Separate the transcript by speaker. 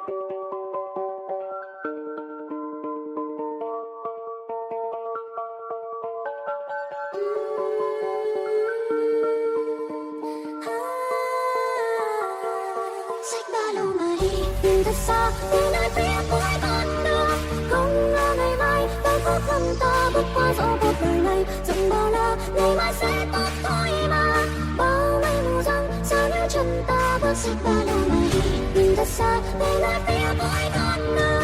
Speaker 1: Xách ba lô mà đi, nhìn thật xa, đến nơi phía cuối con đường. Không ngờ ngày mai, ta có thân ta bước qua gió cuộc đời này. Chẳng bao la, ngày mai sẽ tốt thôi mà. Bao mây mù giăng, sao những chân ta bước xách ba lô mà đi, nhìn thật xa, đến nơi phía cuối con đường.